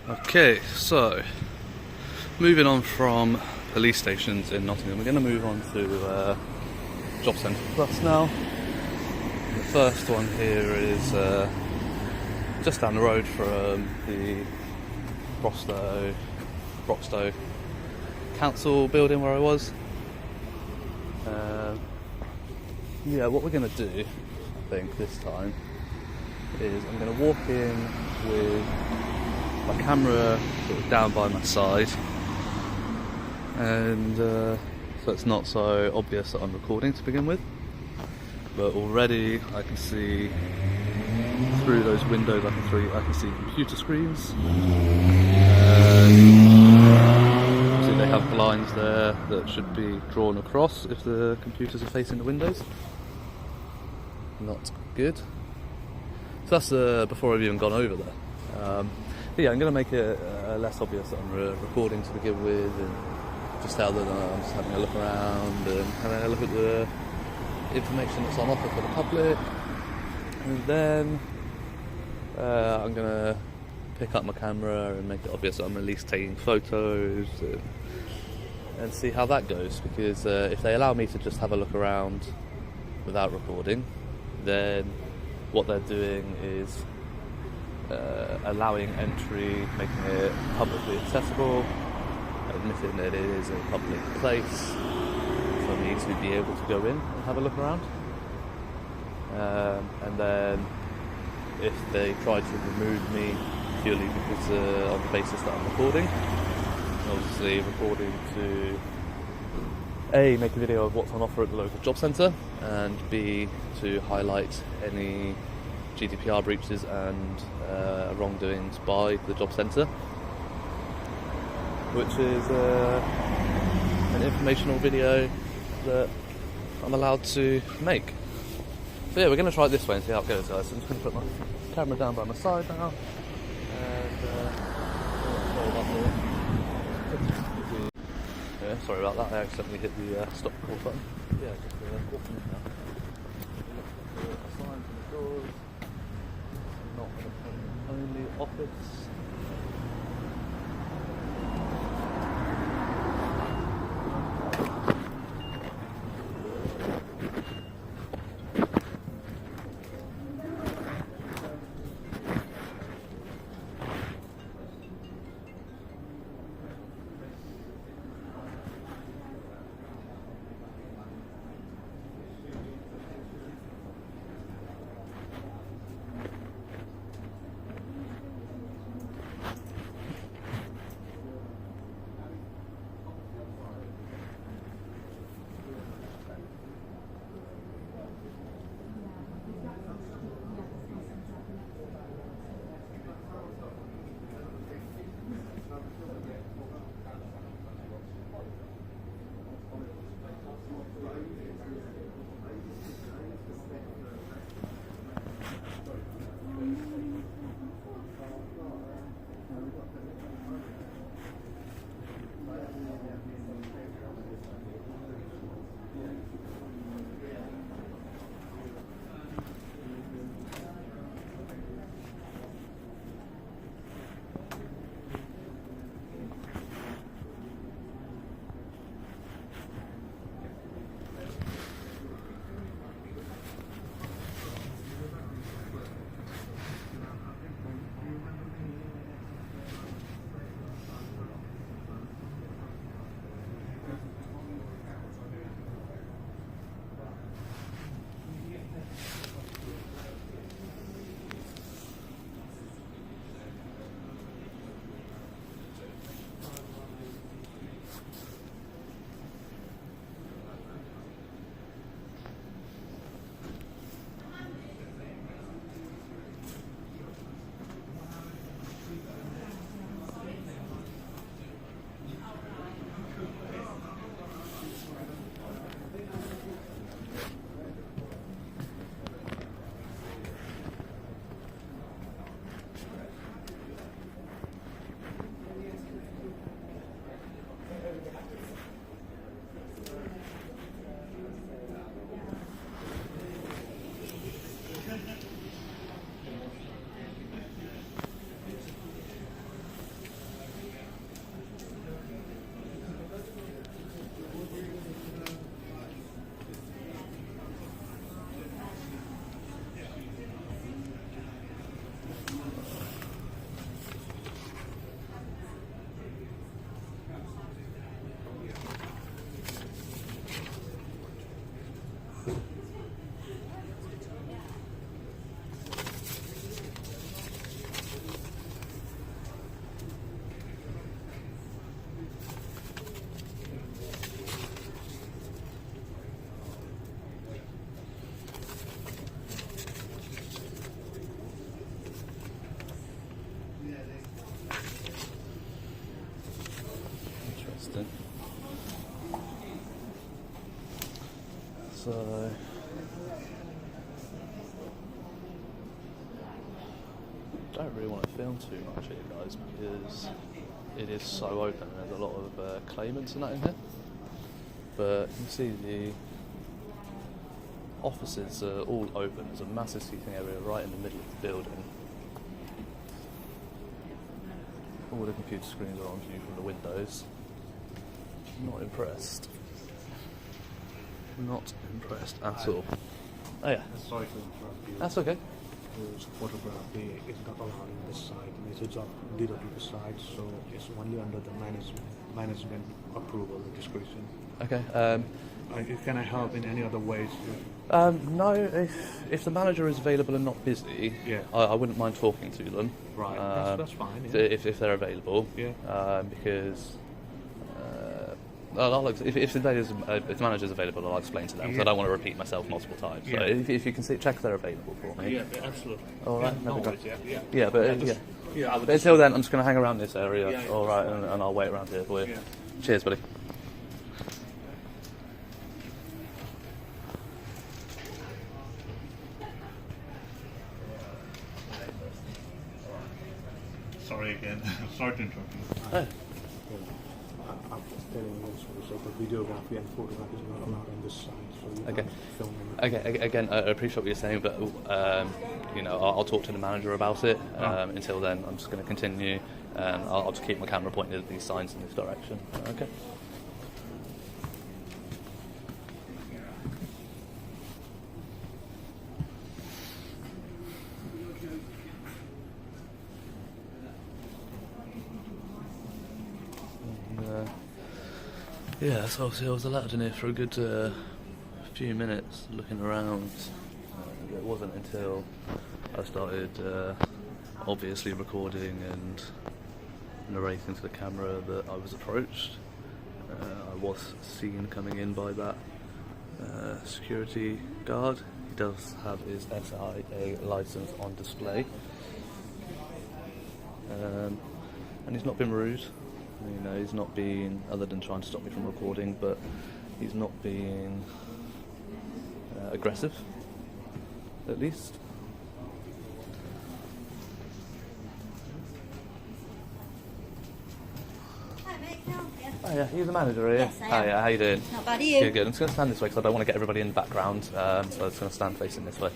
Okay, so moving on from police stations in Nottingham, we're going to move on to JobCentre Plus now. The first one here is just down the road from the Broxtowe Council building where I was. What we're going to do, I think, this time is I'm going to walk in with my camera sort of down by my side, and so it's not so obvious that I'm recording to begin with, but already I can see through those windows, I can see computer screens. See they have blinds there that should be drawn across if the computers are facing the windows. Not good. So that's before I've even gone over there. I'm going to make it less obvious that I'm recording to begin with, and just tell them I'm just having a look around and having a look at the information that's on offer for the public. And then I'm going to pick up my camera and make it obvious that I'm at least taking photos and see how that goes, because if they allow me to just have a look around without recording, then what they're doing is allowing entry, making it publicly accessible, admitting that it is a public place for me to be able to go in and have a look around. And then if they try to remove me purely because on the basis that I'm recording, obviously recording to A, make a video of what's on offer at the local job centre, and B, to highlight any GDPR breaches and wrongdoings by the job centre, which is an informational video that I'm allowed to make. So yeah, we're going to try it this way and see how it goes, guys. So I'm just going to put my camera down by my side now, and sorry about that, I accidentally hit the stop record button. Yeah, just walking in now. The signs on the doors. Not an only office. So I don't really want to film too much here, guys, because it is so open and there's a lot of claimants and that in here. But you can see the offices are all open. There's a massive seating area right in the middle of the building. All the computer screens are on view from the windows. Not impressed. Not impressed at all. Oh yeah. Sorry to interrupt you. That's okay. Photography is not allowed on this site. It's of DWP site, so it's only under the management approval and discretion. Okay. Can I help in any other ways? No, if the manager is available and not busy, Yeah. I wouldn't mind talking to them. Right, that's fine. Yeah. If they're available. Yeah. Because if the manager's available, I'll explain to them. So I don't want to repeat myself multiple times. Yeah. So if you can check if they're available for me. Yeah, absolutely. All right. No Okay. worries, yeah. Yeah, but Yeah, But until then, I'm just going to hang around this area. Yeah, yeah. All right, and I'll wait around here for you. Yeah. Cheers, buddy. Sorry again. Sorry to interrupt you. Oh. I'm just telling you also, so the videography and photography is not allowed on this site, so you Okay. can't film anything. Okay, again, I appreciate what you're saying, but I'll talk to the manager about it. Until then, I'm just going to continue, and I'll just keep my camera pointed at these signs in this direction. Okay. Yeah, so obviously I was allowed in here for a good few minutes looking around. It wasn't until I started obviously recording and narrating to the camera that I was approached. I was seen coming in by that security guard. He does have his SIA license on display. And he's not been rude. He's not been, other than trying to stop me from recording, but he's not been aggressive, at least. Hi mate, can I help you? Oh yeah, you're the manager, are you? Yes, I am. Oh yeah, how you doing? Not bad, are you? Good, good. I'm just going to stand this way because I don't want to get everybody in the background, so I'm just going to stand facing this way.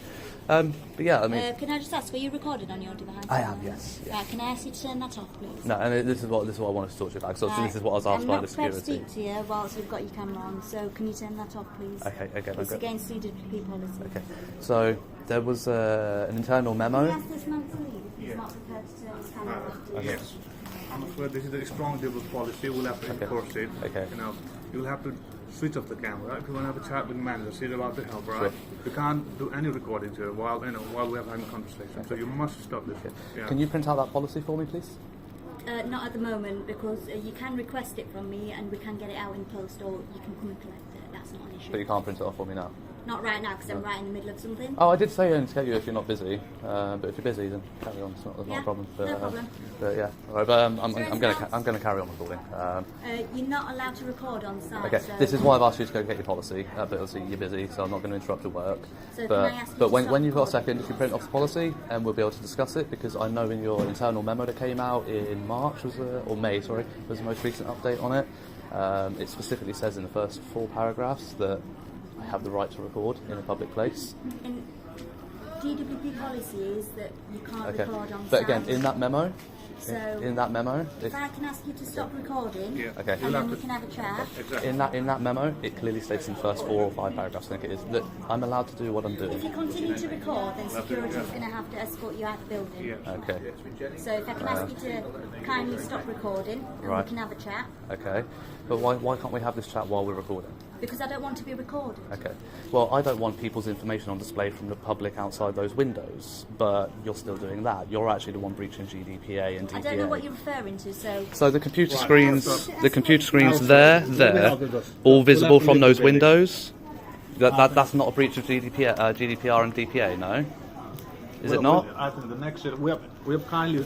But yeah, I mean... Can I just ask, were you recorded on your device? I am, yes. Right, can I ask you to turn that off, please? No, and this is what I wanted to talk to you about. So this is what I was asked by the security. I'm not prepared to speak to you whilst we've got your camera on, so can you turn that off, please? Okay. It's against DWP policy. Okay. So there was an internal memo. Can you ask this man to leave if he's not prepared to turn his camera off? Okay. Yes. I'm afraid this is a strong double policy. We'll have to enforce it. Okay. You'll have to switch off the camera if you want to have a chat with the manager. She's about to help, right? Sure. You can't do any recording to her while we have having a conversation. So you must stop this. Yeah. Can you print out that policy for me, please? Not at the moment, because you can request it from me and we can get it out in post, or you can come and collect it. That's not an issue. But you can't print it off for me now. Not right now, because I'm right in the middle of something. Oh, I did say to get you if you're not busy. But if you're busy, then carry on. It's not a problem. But, no problem. But yeah, all right. But I'm there going to carry on recording. You're not allowed to record on site. Okay. So This is why I've asked you to go get your policy. But obviously you're busy, so I'm not going to interrupt your work. So but can I ask you but to when stop you've got a recording? second, if you print off the policy, and we'll be able to discuss it, because I know in your internal memo that came out in March or May, sorry, was the most recent update on it. It specifically says in the first 4 paragraphs that I have the right to record in a public place. And DWP policy is that you can't Okay. record on But site. again, in that memo, So in that memo, if I can ask you to stop recording, Yeah. Okay. and then we can have a chat. Exactly. in that memo, it clearly states in the first 4 or 5 paragraphs, I think it is, that I'm allowed to do what I'm If doing. you continue to record, then security is going to have to escort you out of the building. Yeah. Okay. So if I can ask you to kindly stop recording, and Right. we can have a chat, Okay. But why can't we have this chat while we're recording? because I don't want to be recorded. Okay. Well, I don't want people's information on display from the public outside those windows, but you're still doing that. You're actually the one breaching GDPA and DPA. I don't know what you're referring to, so So the computer Right. screens there, all visible from those windows. That's not a breach of GDPR and DPA, no? Is it not? I think the next step, we have kindly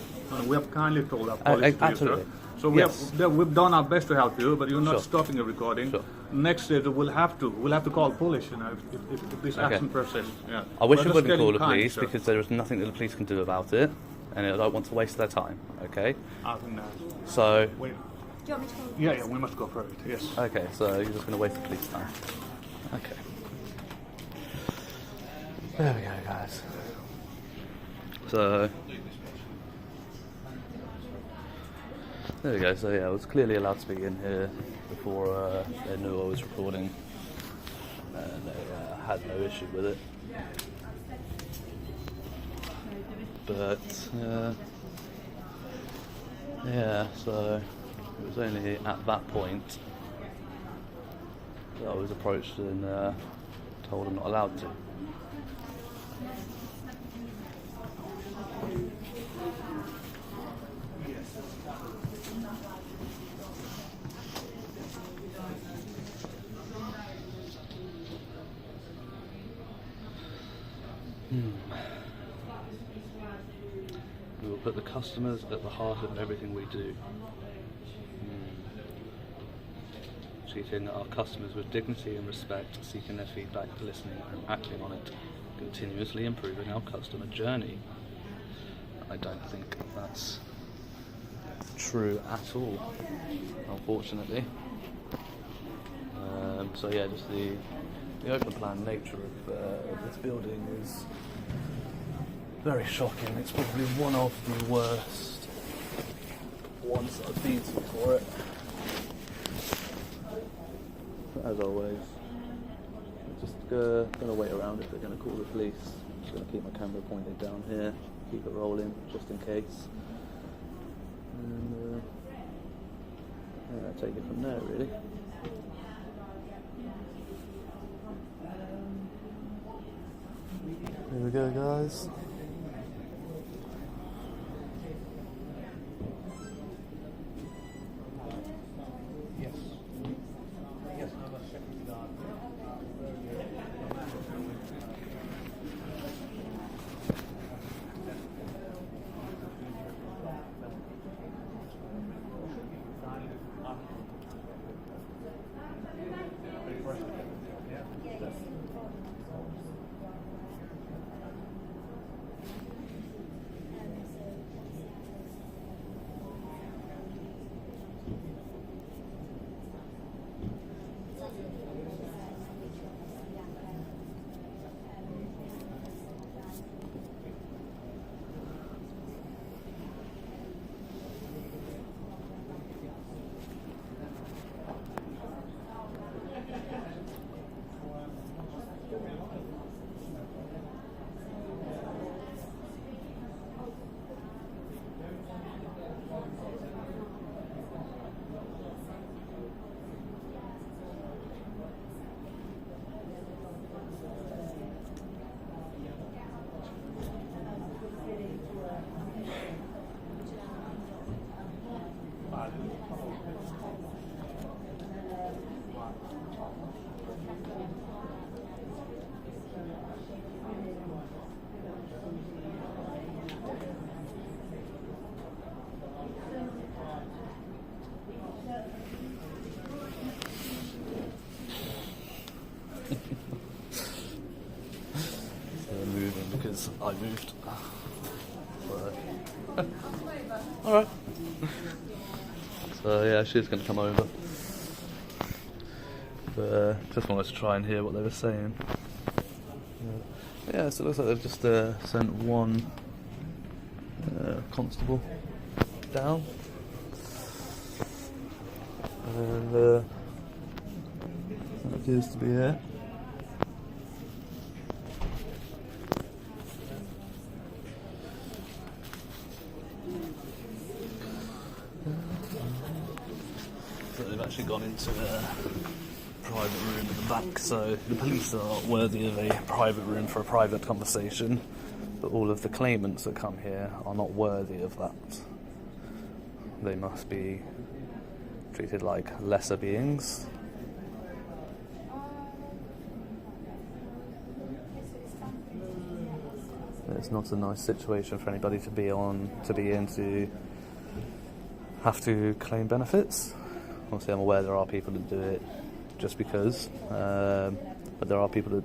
told our police to absolutely. you, sir. So we've done our best to help you, but you're not stopping the recording. Sure. Next step, we'll have to call police, you know, if this action persists. Yeah. I wish We're you just wouldn't getting call the kind, police sir. because there is nothing that the police can do about it, and I don't want to waste their time. Okay. I think that. So. Wait. Do you want me to call the Yeah, we must go for it. Yes. Okay, so you're just going to waste the police time. Okay. There we go, guys. So. There we go. So yeah, I was clearly allowed to be in here before they knew I was recording, and they had no issue with it. But yeah, so it was only at that point that I was approached and told I'm not allowed to. We will put the customers at the heart of everything we do. Treating our customers with dignity and respect, seeking their feedback, listening and acting on it, continuously improving our customer journey. I don't think that's true at all, unfortunately. So yeah, just the open plan nature of this building is very shocking. It's probably one of the worst ones that I've been to for it. As always, I'm just going to wait around if they're going to call the police. I'm just going to keep my camera pointed down here, keep it rolling just in case. And yeah, take it from there really. Here we go, guys. They're moving because I moved. Alright. So yeah, she's going to come over. But just wanted to try and hear what they were saying. Yeah, so it looks like they've just sent one constable down. And that appears to be it. So they've actually gone into a private room in the back, so the police are worthy of a private room for a private conversation, but all of the claimants that come here are not worthy of that. They must be treated like lesser beings. It's not a nice situation for anybody to be in, to have to claim benefits. Obviously, I'm aware there are people that do it just because, but there are people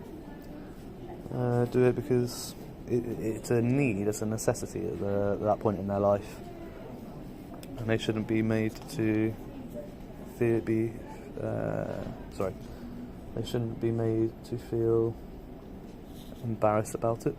that do it because it's a need, it's a necessity at that point in their life, and they shouldn't be made to they shouldn't be made to feel embarrassed about it.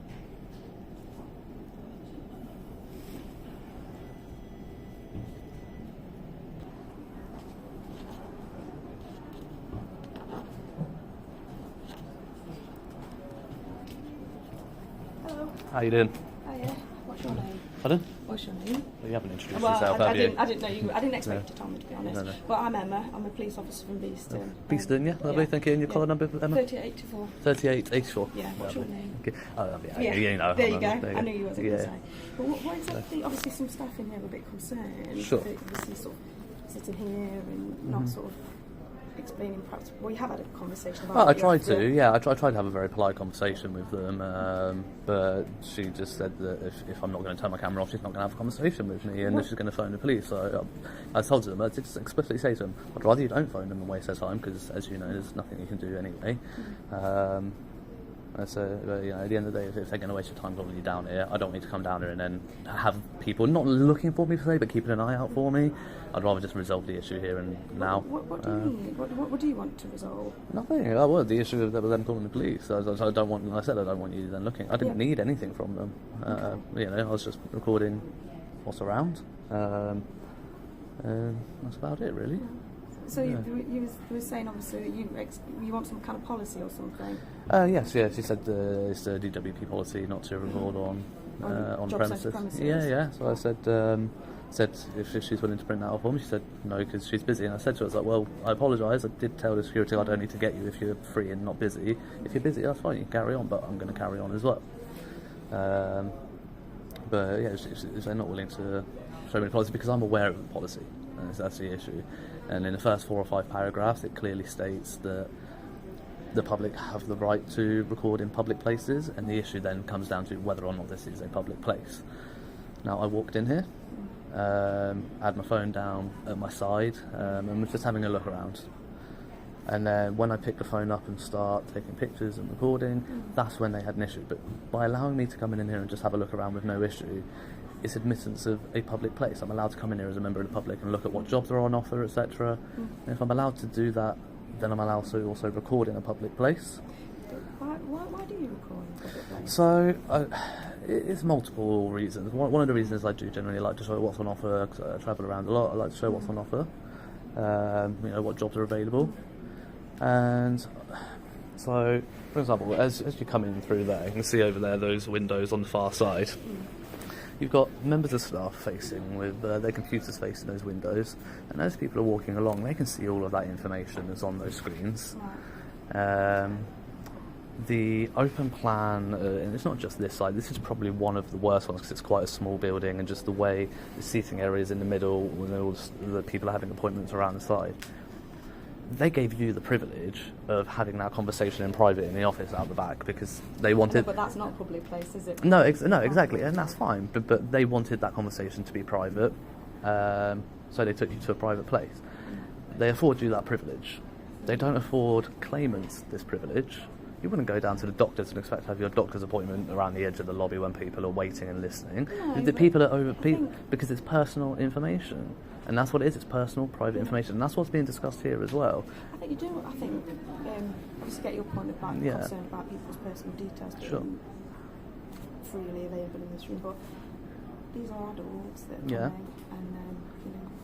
Hello. How you doing? Hiya. What's your name? Pardon? What's your name? Well, you haven't introduced Well, yourself, I have you? didn't know you. I didn't expect you to tell me, to be honest. No. But I'm Emma. I'm a police officer from Beeston. Beeston, yeah, lovely, thank you. And your collar number, Emma? 3884. 3884. Yeah. What's your name? Okay. Oh, yeah, you know. There you go. There I knew you wasn't going to Yeah. say. But what exactly? Obviously, some staff in here are a bit concerned. Sure. That obviously, sort of sitting here and not sort of explaining. Perhaps. Well, you have had a conversation about. Well, I it, tried yeah. to, yeah. I tried to have a very polite conversation with them, but she just said that if I'm not going to turn my camera off, she's not going to have a conversation with me, and she's going to phone the police. So I told them, I just explicitly say to them, I'd rather you don't phone them and waste their time, because as you know, there's nothing you can do anyway. So, you know, at the end of the day, if they're going to waste your time calling you down here, I don't want you to come down here and then have people not looking for me per se, but keeping an eye out for me. I'd rather just resolve the issue here and now. What do you mean? What do you want to resolve? Nothing. I would. The issue of them calling the police. So I don't want. I said I don't want you then looking. I didn't need anything from them. You know, I was just recording what's around, and that's about it, really. So you were saying obviously that you want some kind of policy or something. Yes. She said it's the DWP policy not to record on JobCentre premises. Yeah. So I said if she's willing to print that off for me. She said no, because she's busy. And I said to her, I was like, well, I apologise. I did tell the security I don't need to get you if you're free and not busy. If you're busy, that's fine. You can carry on, but I'm going to carry on as well. But yeah, they're not willing to show me the policy because I'm aware of the policy. And that's the issue. And in the first 4 or 5 paragraphs, it clearly states that the public have the right to record in public places, and the issue then comes down to whether or not this is a public place. Now, I walked in here, had my phone down at my side, and was just having a look around. And then when I picked the phone up and start taking pictures and recording, that's when they had an issue. But by allowing me to come in here and just have a look around with no issue, it's admittance of a public place. I'm allowed to come in here as a member of the public and look at what jobs are on offer, etc. And if I'm allowed to do that, then I'm allowed to also record in a public place. Why do you record in a public place? So, it's multiple reasons. One of the reasons I do generally like to show what's on offer, because I travel around a lot. I like to show what's on offer, you know, what jobs are available. And so, for example, as you come in through there, you can see over there those windows on the far side. You've got members of staff facing with their computers facing those windows, and as people are walking along, they can see all of that information that's on those screens. The open plan, and it's not just this side, this is probably one of the worst ones because it's quite a small building, and just the way the seating area is in the middle, when all the people are having appointments around the side. They gave you the privilege of having that conversation in private in the office out the back because they wanted... But that's not a public place, is it? No, exactly, and that's fine. But they wanted that conversation to be private, so they took you to a private place. They afford you that privilege. They don't afford claimants this privilege. You wouldn't go down to the doctors and expect to have your doctor's appointment around the edge of the lobby when people are waiting and listening. No, the people are because it's personal information. And that's what it is, it's personal, private information. And that's what's being discussed here as well. I think you do, obviously get your point about concern about people's personal details being freely available in this room, but these are adults that are coming and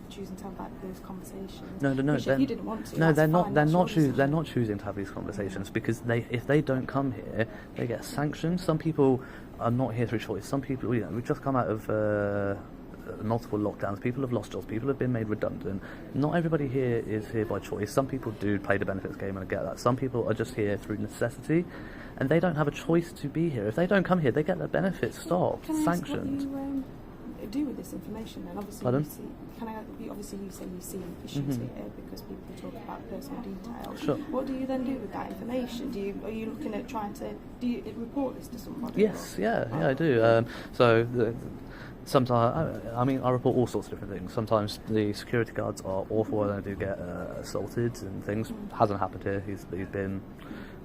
choosing to have those conversations. No, you didn't want to. No, they're not. They're not choosing to have these conversations because if they don't come here, they get sanctioned. Some people are not here through choice. Some people, we've just come out of multiple lockdowns. People have lost jobs. People have been made redundant. Not everybody here is here by choice. Some people do play the benefits game, and I get that. Some people are just here through necessity, and they don't have a choice to be here. If they don't come here, they get their benefits stopped, sanctioned. do with this information then? Obviously, Pardon? Obviously you say you see issues here because people talk about personal details. Sure. What do you then do with that information? Are you looking at trying to report this to somebody? Yes, I do. Sometimes, I report all sorts of different things. Sometimes the security guards are awful and they do get assaulted and things. Hasn't happened here. He's been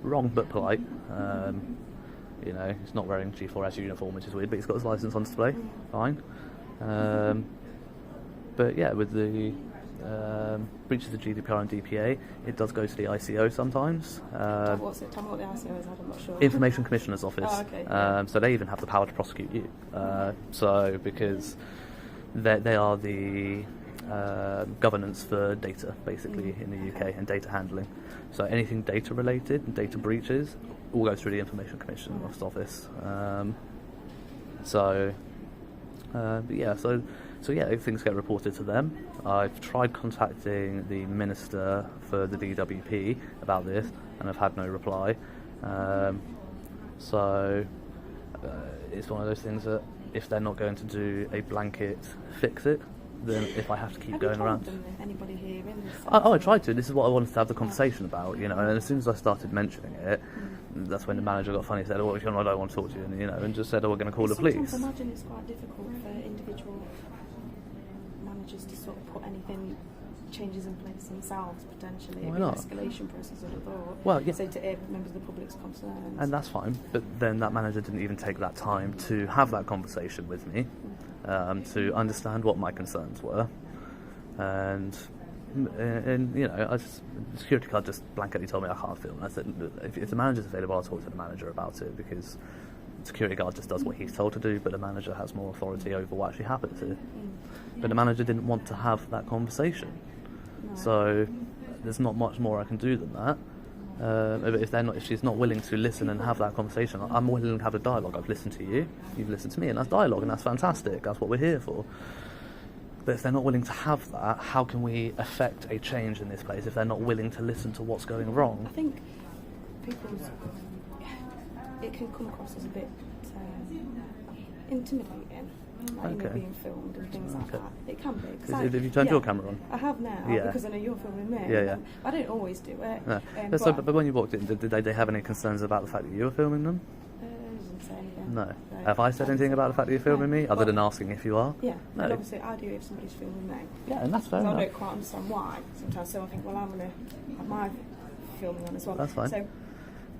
wrong but polite. He's not wearing G4S uniform, which is weird, but he's got his licence on display. Fine. But yeah, with the breaches of GDPR and DPA, it does go to the ICO sometimes. What's it? Tell me what the ICO is. I'm not sure. Information Commissioner's Office. Oh, okay. So they even have the power to prosecute you. Because they are the governance for data, basically, in the UK and data handling. So anything data related and data breaches all go through the Information Commissioner's Office. Things get reported to them. I've tried contacting the Minister for the DWP about this, and I've had no reply. It's one of those things that if they're not going to do a blanket fix it, then if I have to keep going around. Have you told them anybody here in this? I tried to. This is what I wanted to have the conversation about, and as soon as I started mentioning it, that's when the manager got funny, said, "Oh, I don't want to talk to you," and just said, "Oh, we're going to call the police." Sometimes I imagine it's quite difficult for individual managers to sort of put anything changes in place themselves potentially. Why not? An escalation process, I thought. Well, yeah. Say to members of the public's concerns. And that's fine, but then that manager didn't even take that time to have that conversation with me, to understand what my concerns were, and the security guard just blanketly told me I can't film. I said, if the manager's available, I'll talk to the manager about it, because the security guard just does what he's told to do, but the manager has more authority over what actually happened to. But the manager didn't want to have that conversation. No. So there's not much more I can do than that. If she's not willing to listen and have that conversation, I'm willing to have a dialogue. I've listened to you, you've listened to me, and that's dialogue, and that's fantastic. That's what we're here for. But if they're not willing to have that, how can we affect a change in this place if they're not willing to listen to what's going wrong? I think it can come across as a bit intimidating. You're being filmed and things like that. It can be. Have you turned your camera on? I have now, because I know you're filming me. Yeah. I don't always do it. No. But when you walked in, did they have any concerns about the fact that you were filming them? I didn't say anything. No. Have I said anything about the fact that you're filming me, other than asking if you are? Yeah. No. And obviously I do if somebody's filming me. Yeah, and that's fair enough. I don't quite understand why sometimes, so I think, well, I'm going to have my filming on as well. That's fine. So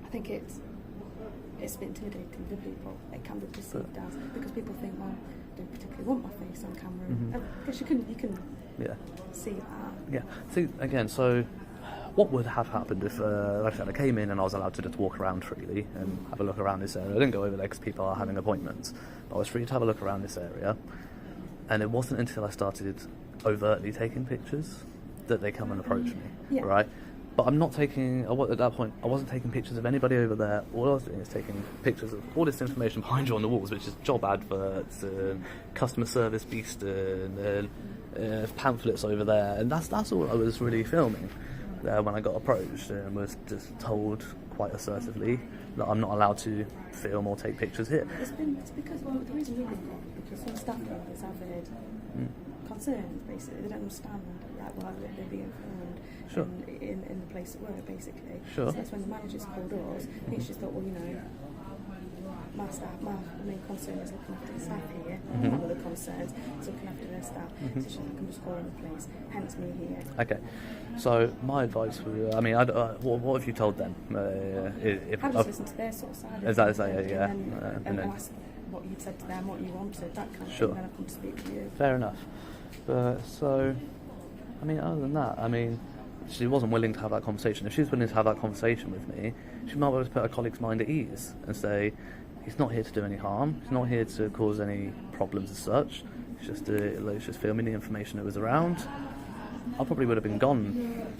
I think it's a bit intimidating for people. It can be perceived as, because people think, well, I don't particularly want my face on camera. Mm-hmm. I guess you can see that. Yeah. See, again, so what would have happened if, like I said, I came in and I was allowed to just walk around freely and have a look around this area. I didn't go over there because people are having appointments, but I was free to have a look around this area. And it wasn't until I started overtly taking pictures that they come and approach me, right? But I'm not taking, at that point, I wasn't taking pictures of anybody over there. All I was doing is taking pictures of all this information behind you on the walls, which is job adverts, customer service Beeston, pamphlets over there. And that's all I was really filming when I got approached, and was just told quite assertively that I'm not allowed to film or take pictures here. It's because, the reason we've been called, because some staff members have had concerns, basically. They don't understand why they're being filmed. Sure. In the place of work, basically. Sure. So that's when the managers called us. I think she thought, well, my main concern is looking after the staff here. One of the concerns is looking after their staff. So she's like, I'm just calling the police, hence me here. Okay. So my advice would, what have you told them? I just listened to their sort of side. Is that yeah? And then ask what you'd said to them, what you wanted, that kind of thing, and then I come to speak to you. Fair enough. But other than that, she wasn't willing to have that conversation. If she was willing to have that conversation with me, she might well just put her colleague's mind at ease and say, he's not here to do any harm, he's not here to cause any problems as such, he's just filming the information that was around. I probably would have been gone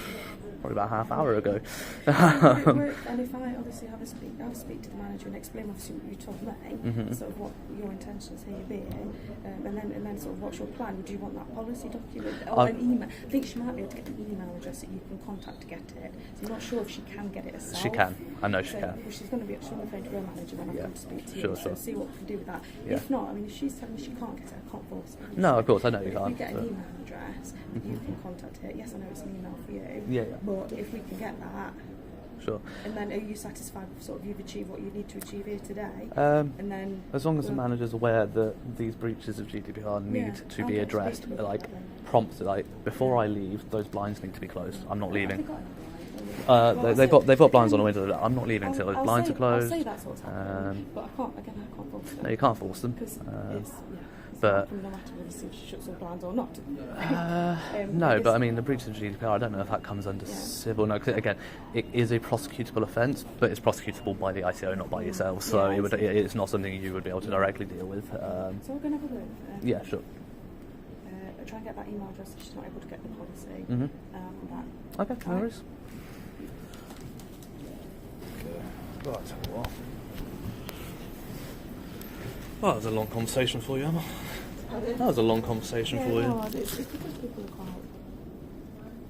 probably about a half hour ago. And if I obviously I'll speak to the manager and explain obviously what you told me, sort of what your intentions here being, and then sort of what's your plan? Do you want that policy document or an email? I think she might be able to get an email address that you can contact to get it. So I'm not sure if she can get it herself. She can. I know she can. Well, she's going to be on the phone to her manager when I'm going to speak to you. Sure. So see what we can do with that. Yeah. If not, I mean, if she's telling me she can't get it, I can't force it. No, of course, I know you If can't. you get an email address, you can contact it. Yes, I know it's an email for you. Yeah. But if we can get that. Sure. And then are you satisfied with sort of you've achieved what you need to achieve here today? And then as long as the manager's aware that these breaches of GDPR need to be addressed, like promptly, like before I leave, those blinds need to be closed. I'm not leaving. They've got blinds on the window. I'm not leaving until those blinds are closed. I'll say that's what's happening, but I can't force them. No, you can't force them. Because but no matter whether she shuts her blinds or not. no, but I mean the breach of GDPR. I don't know if that comes under civil. No, 'cause again, it is a prosecutable offence, but it's prosecutable by the ITO, not by yourself. So it's not something you would be able to directly deal with. So we're going to have a look. Yeah, sure. Try and get that email address if she's not able to get the policy. Okay, no worries. Right, tell you what. Well, that was a long conversation for you, Emma. That was a long conversation for you. No, it's because people are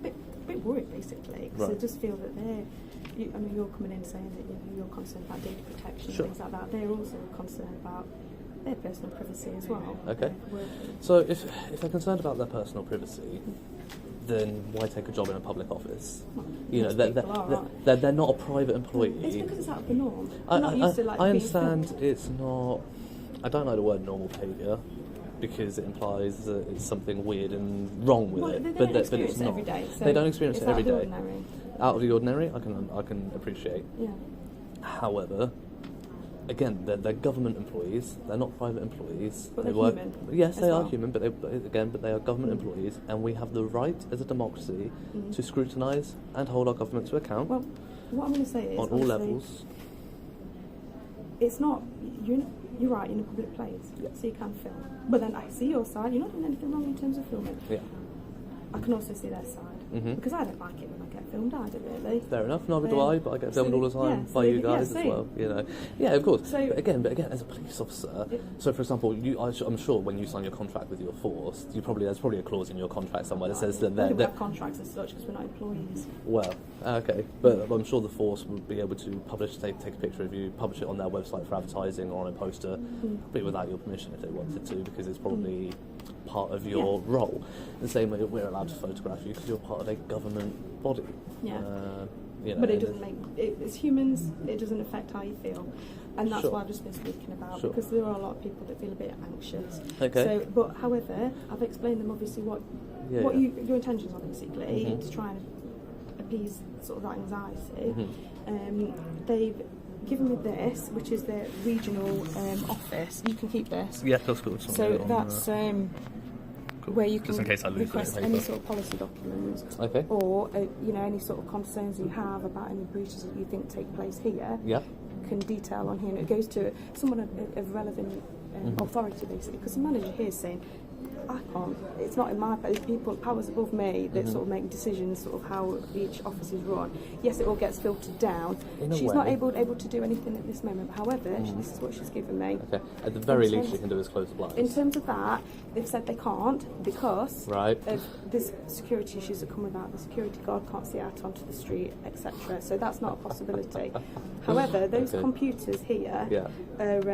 quite a bit worried, basically, because they just feel that you're coming in saying that you're concerned about data protection and things like that. They're also concerned about their personal privacy as well. Okay. So if they're concerned about their personal privacy, then why take a job in a public office? Well, they're not a private employee. It's because it's out of the norm. I understand it's not. I don't like the word normal behaviour because it implies that it's something weird and wrong with it. But it's not. Every day, so they don't experience it every day. Ordinary. Out of the ordinary, I can appreciate. Yeah. However, again, they're government employees. They're not private employees. But they they're human. Yes, they are human, but they are government employees, and we have the right as a democracy to scrutinise and hold our government to account. Well, what I'm going to say is on all levels. It's not you're right in a public place, so you can film. But then I see your side. You're not doing anything wrong in terms of filming. Yeah. I can also see their side because I don't like it when I get filmed either, really. Fair enough, neither do I, but I get filmed all the time by you guys as well. You know, yeah, of course. So, but again, as a police officer, so for example, I'm sure when you sign your contract with your force, there's probably a clause in your contract somewhere that says that we don't have contracts as such because we're not employees. Well, okay, but I'm sure the force would be able to take a picture of you, publish it on their website for advertising or on a poster, but without your permission if they wanted to, because it's probably part of your role. The same way we're allowed to photograph you because you're part of a government body. Yeah. You know, but it doesn't make it, as humans, it doesn't affect how you feel, and that's what I've just been speaking about because there are a lot of people that feel a bit anxious. Okay. So, but however, I've explained them obviously what your intentions are basically to try and appease sort of that anxiety. They've given me this, which is the regional office. You can keep this. Yeah, that's good. So that's where you can just in case I lose request any sort of policy documents, or any sort of concerns you have about any breaches that you think take place here. Yeah, can detail on here, and it goes to someone of relevant authority basically, because the manager here is saying, I can't. It's not in my powers above me that sort of make decisions, sort of how each office is run. Yes, it all gets filtered down. She's not able to do anything at this moment. However, this is what she's given me. Okay. At the very least, she can do is close the blinds. In terms of that, they've said they can't because of this security issues that come with that. The security guard can't see out onto the street, etc. So that's not a possibility. However, those computers here are.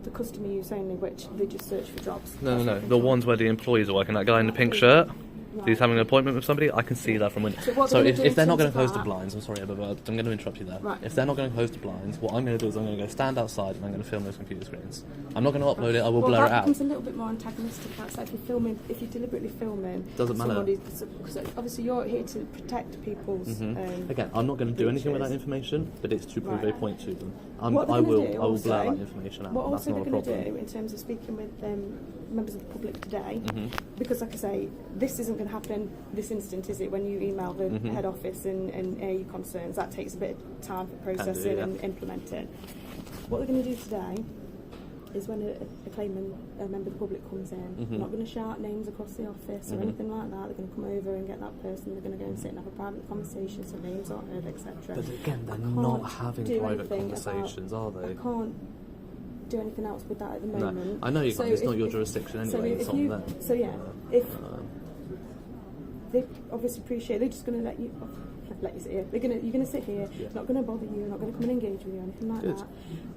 The customer use only, which they just search for jobs. No. The ones where the employees are working. That guy in the pink shirt, he's having an appointment with somebody. I can see that from window. So if they're not going to close the blinds, I'm sorry, but I'm going to interrupt you there. Right. If they're not going to close the blinds, what I'm going to do is I'm going to go stand outside and I'm going to film those computer screens. I'm not going to upload it. I will blur it out. That becomes a little bit more antagonistic. That's like if you're deliberately filming. Doesn't matter. Because obviously you're here to protect people's. Again, I'm not going to do anything with that information, but it's to prove a point to them. I will blur that information out. What also they're going to do in terms of speaking with members of the public today, because like I say, this isn't going to happen this instant, is it? When you email the head office and air your concerns, that takes a bit of time for processing and implementing. What they're going to do today is when a claimant, a member of the public comes in, they're not going to shout names across the office or anything like that. They're going to come over and get that person. They're going to go and sit and have a private conversation, so names aren't heard, etc. But again, they're not having private conversations, are they? I can't do anything else with that at the moment. No, I know you can't. It's not your jurisdiction anyway. It's on them. So yeah, if they obviously appreciate, they're just going to let you sit here. You're going to sit here. Yeah. Not going to bother you. Not going to come and engage with you or anything like that.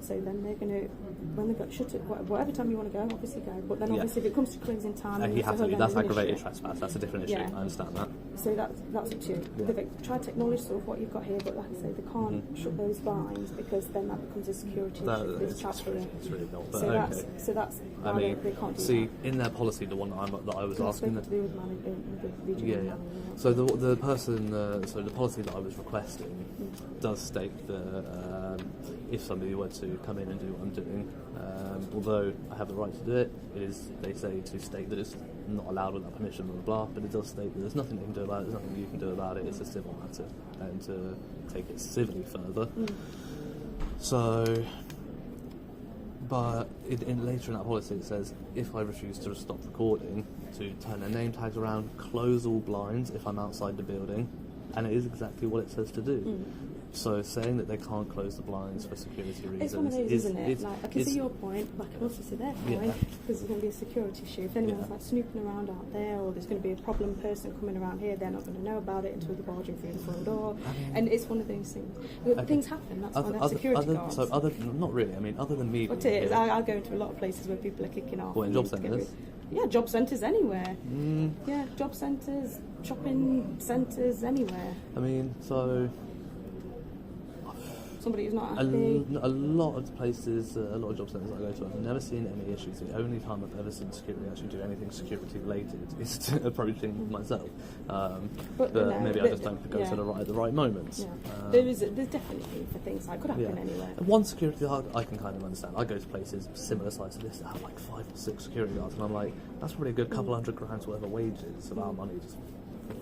So then they're going to, when they've got shut it, whatever time you want to go, obviously go. But then obviously if it comes to closing time, you have to. That's aggravated trespass. That's a different issue. I understand that. So that's up to you. They've tried to acknowledge sort of what you've got here, but like I say, they can't shut those blinds because then that becomes a security issue for this chap here. It's really not. But So that's why they can't do that. In their policy, the one that I was asking. To do with the regional management. So the person, so the policy that I was requesting does state that if somebody were to come in and do what I'm doing, although I have the right to do it, they say to state that it's not allowed without permission, blah blah blah. But it does state that there's nothing they can do about it. There's nothing you can do about it. It's a civil matter, and to take it civilly further. So. But later in that policy it says, if I refuse to stop recording, to turn their name tags around, close all blinds if I'm outside the building, and it is exactly what it says to do. So saying that they can't close the blinds for security reasons... It's one of those, isn't it? Like, I can see your point, but I can also see their point, because there's going to be a security issue. If anyone's like snooping around out there, or there's going to be a problem person coming around here, they're not going to know about it until they're barging through the front door. And it's one of those things. Things happen, that's why they have security guards. So not really, I mean, other than me... What it is, I go into a lot of places where people are kicking off. What, in job centres? Yeah, job centres anywhere. Yeah, job centres, shopping centres, anywhere. I mean, so... Somebody who's not happy. A lot of places, a lot of job centres I go to, I've never seen any issues. The only time I've ever seen security actually do anything security related is to approaching myself. But maybe I just don't go to the right moments. Yeah. There's definitely for things that could happen anywhere. One security guard I can kind of understand. I go to places similar size to this that have like 5 or 6 security guards, and I'm like, that's probably a good couple $100,000 worth of wages of our money just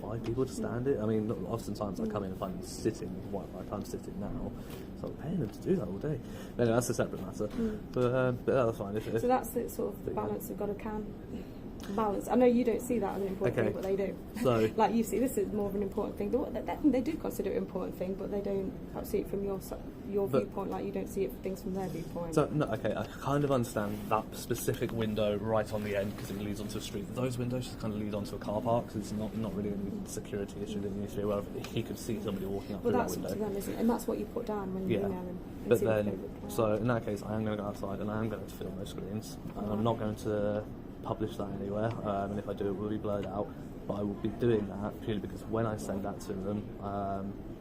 for 5 people to stand it. I mean, oftentimes I come in and find them sitting, like I'm sitting now, so I'm paying them to do that all day. But anyway, that's a separate matter. But that's fine. So that's the sort of balance we've got to balance. I know you don't see that as an important thing, but they do. So, like you see, this is more of an important thing. They do consider it an important thing, but they don't see it from your viewpoint. Like you don't see it for things from their viewpoint. So no, okay, I kind of understand that specific window right on the end because it leads onto a street. Those windows just kind of lead onto a car park, because it's not really a security issue that you need to be aware of. He could see somebody walking up through that window. Well, that's up to them, isn't it? And that's what you put down when you email them. But then, so in that case, I am going to go outside and I am going to film those screens. And I'm not going to publish that anywhere, and if I do, it will be blurred out. But I will be doing that purely because when I send that to them,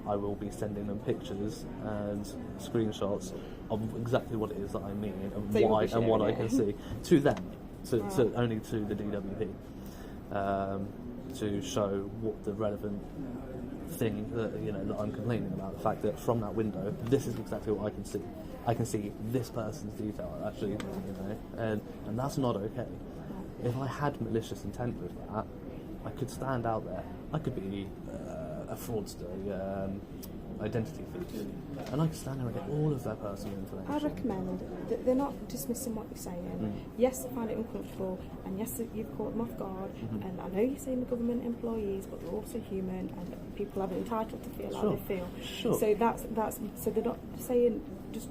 I will be sending them pictures and screenshots of exactly what it is that I mean and so why and what I can see to them, to only to the DWP, to show what the relevant thing that that I'm complaining about. The fact that from that window, this is exactly what I can see. I can see this person's detail actually, and that's not okay. If I had malicious intent with that, I could stand out there. I could be a fraudster, identity thief, and I could stand there and get all of their personal information. I'd recommend that they're not dismissing what you're saying. Yes, they find it uncomfortable, and yes, you've caught them off guard, and I know you're saying the government employees, but they're also human, and people are entitled to feel like they feel. Sure. So that's so they're not saying just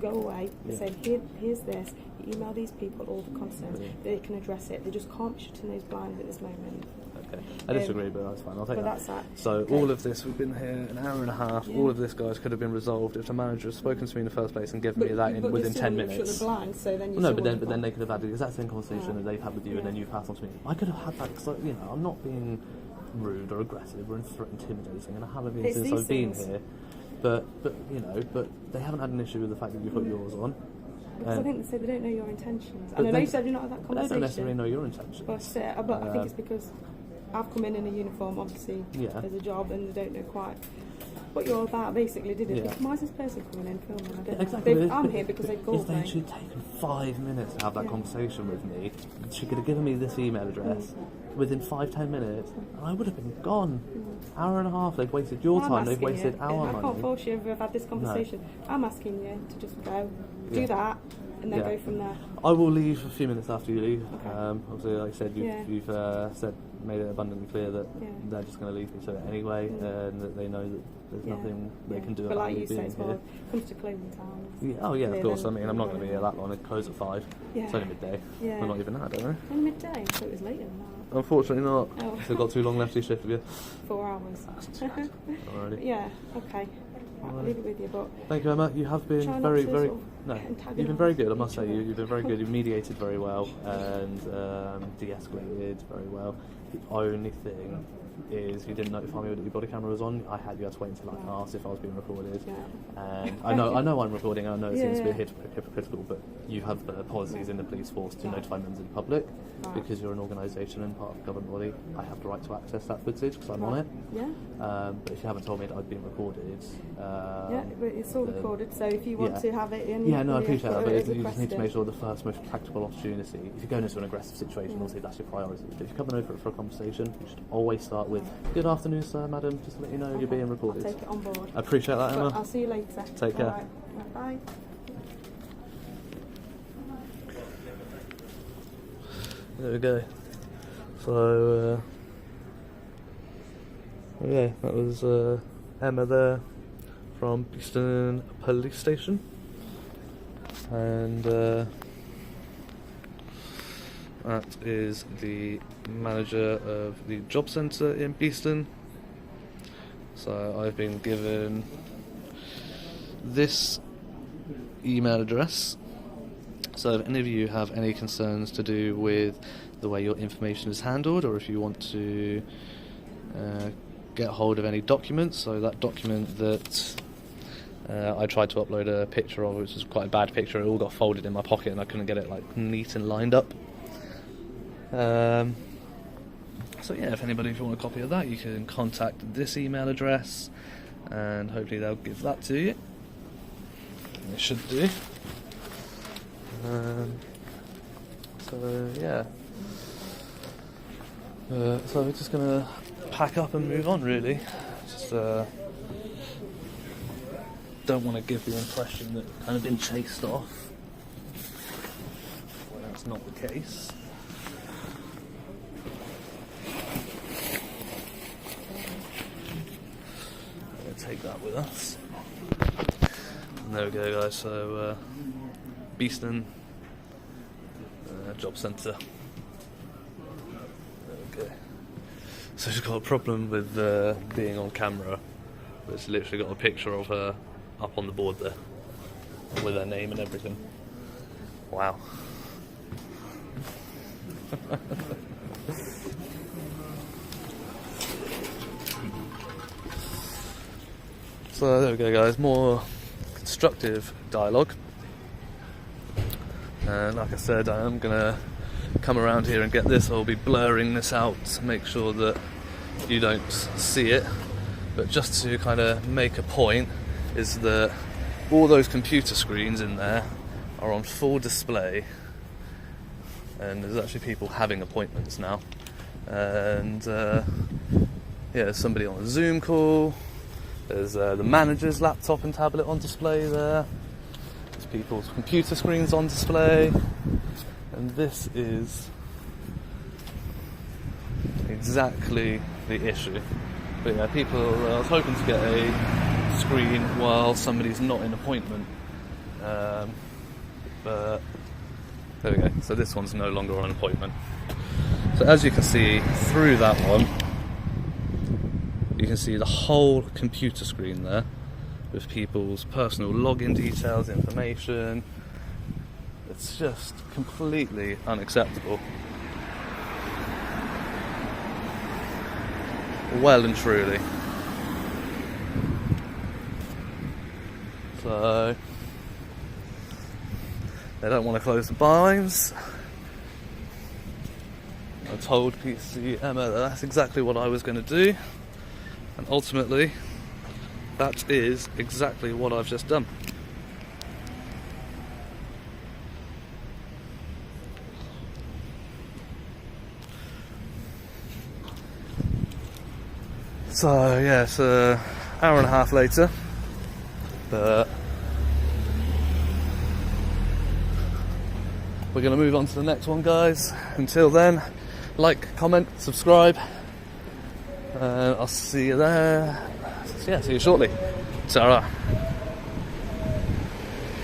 go away. They're saying here's this. You email these people all the concerns. They can address it. They just can't be shutting those blinds at this moment. Okay, I disagree, but that's fine. I'll take that. That's that. So all of this, we've been here an hour and a half. All of this, guys, could have been resolved if the manager had spoken to me in the first place and given me that within 10 minutes. Shut the blinds, so then you but then they could have had the exact same conversation that they've had with you, and then you pass on to me. I could have had that because I'm not being rude or aggressive or intimidating, and I haven't been since I've been here. But they haven't had an issue with the fact that you put yours on. Because I think they say they don't know your intentions. And I know you said you're not had that conversation. They don't necessarily know your intentions. But I think it's because I've come in a uniform, obviously, as a job, and they don't know quite what you're all about, basically, did it? Why is this person coming in filming? I don't know. Exactly. I'm here because they've called me. If she'd taken 5 minutes to have that conversation with me, she could have given me this email address within 5-10 minutes, and I would have been gone. Hour and a half, they've wasted your time, they've wasted our money. I can't force you to have had this conversation. No. I'm asking you to just go, do that, and then go from there. I will leave a few minutes after you leave. Okay. Obviously, like I said, you've made it abundantly clear that they're just going to leave me to it anyway, and that they know that there's nothing they can do but about like me you being say, it's here. more comes to closing time. Oh yeah, of course. I mean, I'm not going to be here that long. It closes at 5. Yeah. It's only midday. Yeah. We're not even that, don't we? Only midday, so it was later than that. Unfortunately not. Oh. Still got too long left to shift with you. 4 hours. Alrighty. Yeah, okay. I'll leave it with you, but thank you, Emma. You have been try not very, to very. sort No, of you've been very good. I must say, you've been very good. You've mediated very well and de-escalated very well. The only thing is you didn't notify me that your body camera was on. I had you had to wait until I asked if I was being recorded. Yeah. And I know I'm recording. And I know it seems to be hypocritical, but you have the policies in the police force to notify members of the public because you're an organisation and part of a government body. I have the right to access that footage because I'm on it. Yeah. But if you haven't told me that I've been recorded, yeah, but it's all recorded. So if you want to have it in, yeah, no, I appreciate that. But you just need to make sure. sure the first most practical opportunity. If you're going into an aggressive situation, obviously that's your priority. But if you're coming over for a conversation, you should always start with "Good afternoon, sir, madam. Just to let you know you're being recorded." I'll take it on board. I appreciate that, Emma. But I'll see you later. Take care. Right. Bye. There we go. So, yeah, that was Emma there from Beeston Police Station, and that is the manager of the JobCentre in Beeston. So I've been given this email address. So if any of you have any concerns to do with the way your information is handled, or if you want to get hold of any documents, so that document that I tried to upload a picture of, which was quite a bad picture, it all got folded in my pocket and I couldn't get it like neat and lined up. So yeah, if you want a copy of that, you can contact this email address and hopefully they'll give that to you. They should do. So yeah, so we're just gonna pack up and move on. Really, just don't want to give the impression that I've kind of been chased off. Well, that's not the case. We'll take that with us. And there we go, guys. So. Beeston JobCentre. Okay. So she's got a problem with being on camera. But it's literally got a picture of her up on the board there, with her name and everything. Wow. So there we go, guys. More constructive dialogue. And like I said, I am going to come around here and get this. I'll be blurring this out to make sure that you don't see it. But just to kind of make a point, is that all those computer screens in there are on full display. And there's actually people having appointments now. And yeah, there's somebody on a Zoom call. There's the manager's laptop and tablet on display there. People's computer screens on display, and this is exactly the issue. But yeah, I was hoping to get a screen while somebody's not in appointment, but there we go. So this one's no longer on appointment. So as you can see through that one, you can see the whole computer screen there, with people's personal login details, information. It's just completely unacceptable. Well and truly. So they don't want to close the blinds. I told PC Emma that that's exactly what I was going to do, and ultimately that is exactly what I've just done. So yeah, it's an hour and a half later, but we're going to move on to the next one, guys. Until then, like, comment, subscribe. I'll see you there. Yeah, see you shortly. Ta-ra.